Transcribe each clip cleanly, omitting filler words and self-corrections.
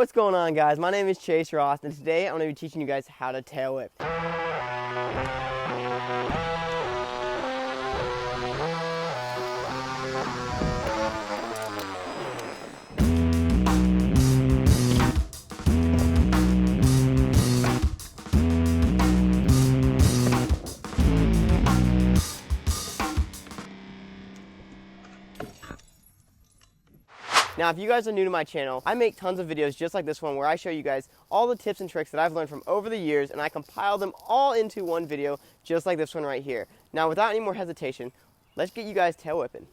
What's going on, guys? My name is Chase Ross, and today I'm going to be teaching you guys how to tail whip. Now, if you guys are new to my channel, I make tons of videos just like this one where I show you guys all the tips and tricks that I've learned from over the years, and I compile them all into one video just like this one right here. Now, without any more hesitation, let's get you guys tail whipping.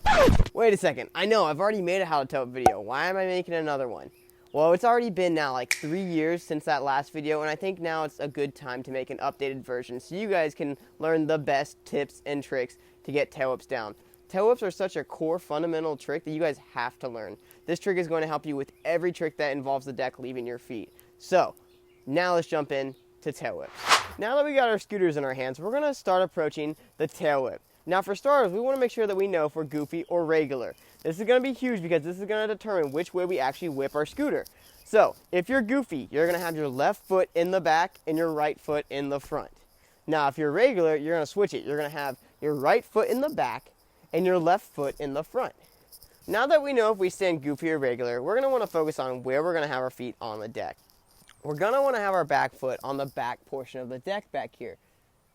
Wait a second. I know, I've already made a how to tail whip video. Why am I making another one? Well, it's already been now like 3 years since that last video, and I think now it's a good time to make an updated version so you guys can learn the best tips and tricks to get tail whips down. Tail whips are such a core fundamental trick that you guys have to learn. This trick is going to help you with every trick that involves the deck leaving your feet. So, now let's jump in to tail whips. Now that we got our scooters in our hands, we're going to start approaching the tail whip. Now for starters, we want to make sure that we know if we're goofy or regular. This is going to be huge because this is going to determine which way we actually whip our scooter. So, if you're goofy, you're going to have your left foot in the back and your right foot in the front. Now if you're regular, you're going to switch it. You're going to have your right foot in the back and your left foot in the front. Now that we know if we stand goofy or regular, we're going to want to focus on where we're going to have our feet on the deck. We're going to want to have our back foot on the back portion of the deck back here,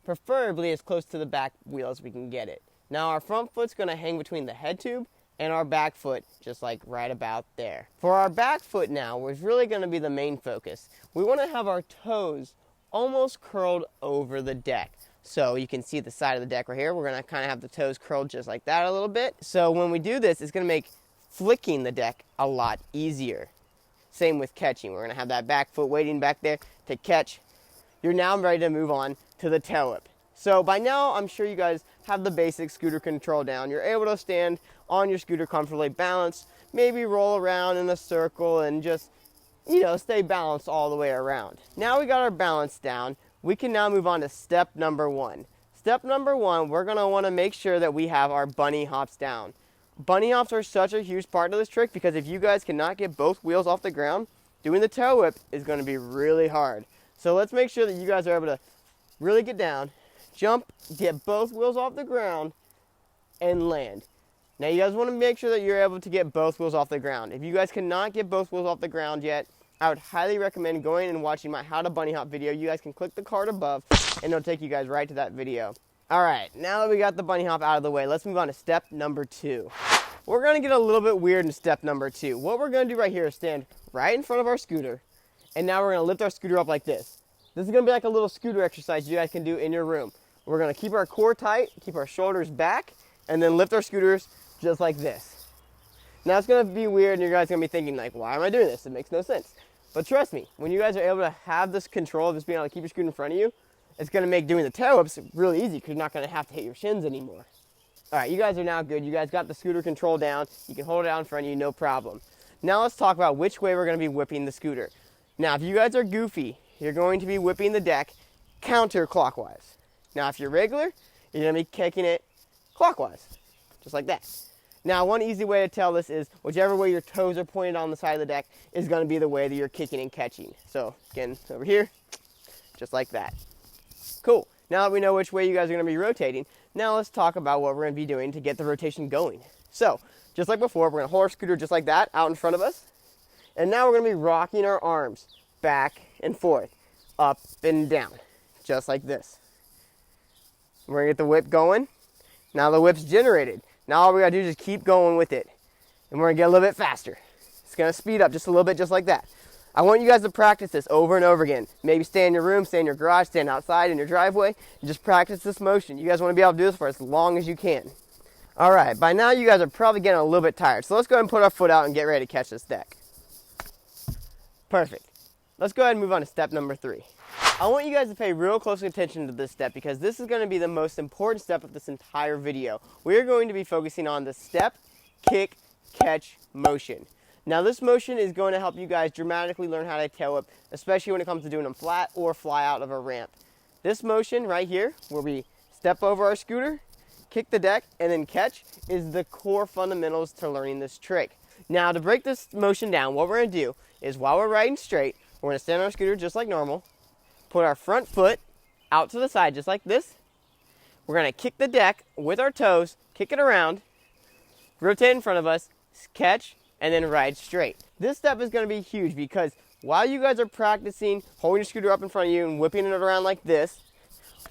preferably as close to the back wheel as we can get it. Now our front foot's going to hang between the head tube and our back foot, just like right about there. For our back foot now, which is really going to be the main focus, we want to have our toes almost curled over the deck. So you can see the side of the deck right here. We're going to kind of have the toes curled just like that a little bit. So when we do this, it's going to make flicking the deck a lot easier. Same with catching. We're going to have that back foot waiting back there to catch. You're now ready to move on to the tail whip. So by now, I'm sure you guys have the basic scooter control down. You're able to stand on your scooter comfortably, balance, maybe roll around in a circle and just, stay balanced all the way around. Now we got our balance down. We can now move on to step number one. Step number one, we're going to want to make sure that we have our bunny hops down. Bunny hops are such a huge part of this trick because if you guys cannot get both wheels off the ground, doing the tail whip is going to be really hard. So let's make sure that you guys are able to really get down, jump, get both wheels off the ground, and land. Now you guys want to make sure that you're able to get both wheels off the ground. If you guys cannot get both wheels off the ground yet, I would highly recommend going and watching my How to Bunny Hop video. You guys can click the card above and it'll take you guys right to that video. Alright, now that we got the bunny hop out of the way, let's move on to step number two. We're going to get a little bit weird in step number two. What we're going to do right here is stand right in front of our scooter, and now we're going to lift our scooter up like this. This is going to be like a little scooter exercise you guys can do in your room. We're going to keep our core tight, keep our shoulders back, and then lift our scooters just like this. Now it's going to be weird and you guys are going to be thinking like, why am I doing this? It makes no sense. But trust me, when you guys are able to have this control of just being able to keep your scooter in front of you, it's going to make doing the tail whips really easy because you're not going to have to hit your shins anymore. Alright, you guys are now good. You guys got the scooter control down. You can hold it out in front of you, no problem. Now let's talk about which way we're going to be whipping the scooter. Now if you guys are goofy, you're going to be whipping the deck counterclockwise. Now if you're regular, you're going to be kicking it clockwise, just like that. Now, one easy way to tell this is whichever way your toes are pointed on the side of the deck is going to be the way that you're kicking and catching. So, again, over here, just like that. Cool. Now that we know which way you guys are going to be rotating, now let's talk about what we're going to be doing to get the rotation going. So, just like before, we're going to hold our scooter just like that out in front of us. And now we're going to be rocking our arms back and forth, up and down, just like this. We're going to get the whip going. Now the whip's generated. Now all we gotta do is just keep going with it. And we're gonna get a little bit faster. It's gonna speed up just a little bit, just like that. I want you guys to practice this over and over again. Maybe stay in your room, stay in your garage, stand outside in your driveway, and just practice this motion. You guys wanna be able to do this for as long as you can. Alright, by now you guys are probably getting a little bit tired. So let's go ahead and put our foot out and get ready to catch this deck. Perfect. Let's go ahead and move on to step number three. I want you guys to pay real close attention to this step because this is going to be the most important step of this entire video. We are going to be focusing on the step, kick, catch motion. Now this motion is going to help you guys dramatically learn how to tail whip, especially when it comes to doing them flat or fly out of a ramp. This motion right here, where we step over our scooter, kick the deck, and then catch, is the core fundamentals to learning this trick. Now to break this motion down, what we're going to do is while we're riding straight, we're going to stand on our scooter just like normal, put our front foot out to the side just like this. We're going to kick the deck with our toes, kick it around, rotate in front of us, catch, and then ride straight. This step is going to be huge because while you guys are practicing holding your scooter up in front of you and whipping it around like this,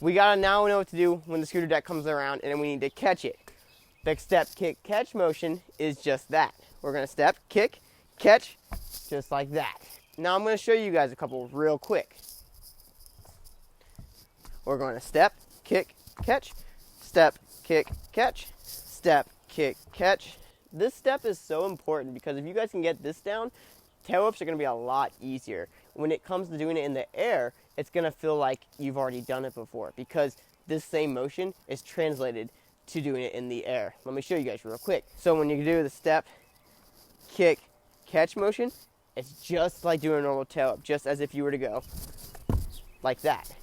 we got to now know what to do when the scooter deck comes around, and then we need to catch it. The step, kick, catch motion is just that. We're going to step, kick, catch, just like that. Now I'm going to show you guys a couple real quick. We're going to step, kick, catch, step, kick, catch, step, kick, catch. This step is so important because if you guys can get this down, tail whips are going to be a lot easier. When it comes to doing it in the air, it's going to feel like you've already done it before because this same motion is translated to doing it in the air. Let me show you guys real quick. So when you do the step, kick, catch motion, it's just like doing a normal tail whip, just as if you were to go like that.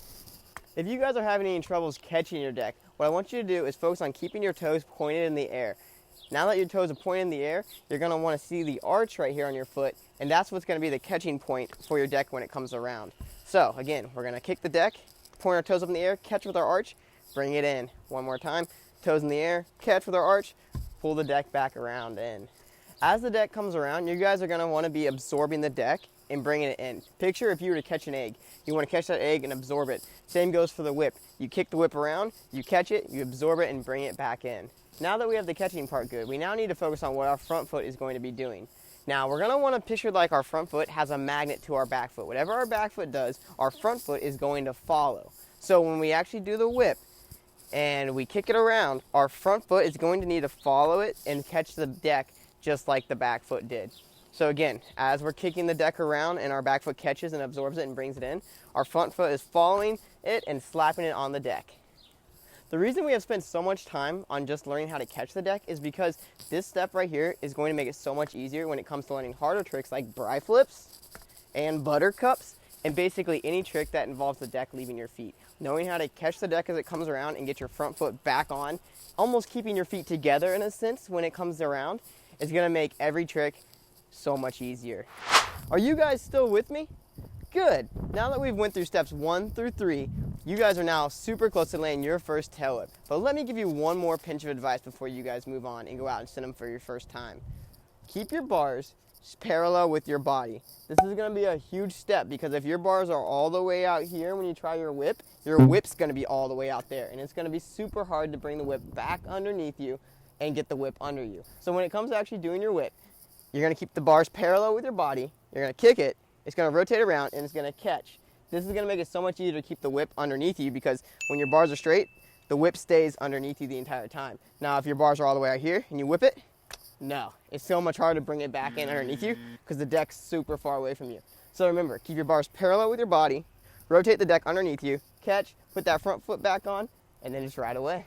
If you guys are having any troubles catching your deck, what I want you to do is focus on keeping your toes pointed in the air. Now that your toes are pointed in the air, you're going to want to see the arch right here on your foot, and that's what's going to be the catching point for your deck when it comes around. So again, we're going to kick the deck, point our toes up in the air, catch with our arch, bring it in. One more time, toes in the air, catch with our arch, pull the deck back around in. As the deck comes around, you guys are going to want to be absorbing the deck and bringing it in. Picture if you were to catch an egg. You want to catch that egg and absorb it. Same goes for the whip. You kick the whip around, you catch it, you absorb it, and bring it back in. Now that we have the catching part good, we now need to focus on what our front foot is going to be doing. Now, we're going to want to picture like our front foot has a magnet to our back foot. Whatever our back foot does, our front foot is going to follow. So when we actually do the whip and we kick it around, our front foot is going to need to follow it and catch the deck just like the back foot did. So again, as we're kicking the deck around and our back foot catches and absorbs it and brings it in, our front foot is following it and slapping it on the deck. The reason we have spent so much time on just learning how to catch the deck is because this step right here is going to make it so much easier when it comes to learning harder tricks like bri flips and buttercups and basically any trick that involves the deck leaving your feet. Knowing how to catch the deck as it comes around and get your front foot back on, almost keeping your feet together in a sense when it comes around, is going to make every trick so much easier. Are you guys still with me? Good. Now that we've went through steps 1 through 3, you guys are now super close to landing your first tail whip. But let me give you one more pinch of advice before you guys move on and go out and send them for your first time. Keep your bars parallel with your body. This is going to be a huge step because if your bars are all the way out here when you try your whip's going to be all the way out there. And it's going to be super hard to bring the whip back underneath you and get the whip under you. So when it comes to actually doing your whip, you're going to keep the bars parallel with your body. You're going to kick it. It's going to rotate around and it's going to catch. This is going to make it so much easier to keep the whip underneath you because when your bars are straight, the whip stays underneath you the entire time. Now, if your bars are all the way out here and you whip it, no. It's so much harder to bring it back in underneath you because the deck's super far away from you. So remember, keep your bars parallel with your body, rotate the deck underneath you, catch, put that front foot back on, and then just ride away.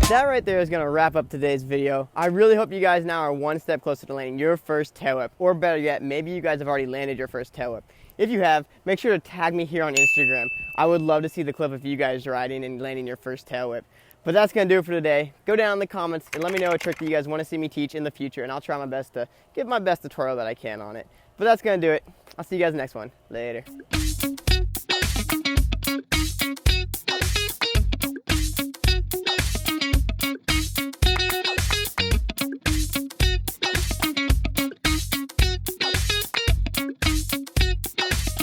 That right there is going to wrap up today's video. I really hope you guys now are one step closer to landing your first tail whip, or better yet, maybe you guys have already landed your first tail whip. If you have, make sure to tag me here on Instagram. I would love to see the clip of you guys riding and landing your first tail whip. But that's going to do it for today. Go down in the comments and let me know a trick that you guys want to see me teach in the future, and I'll try my best to give my best tutorial that I can on it. But that's going to do it. I'll see you guys next one. Later.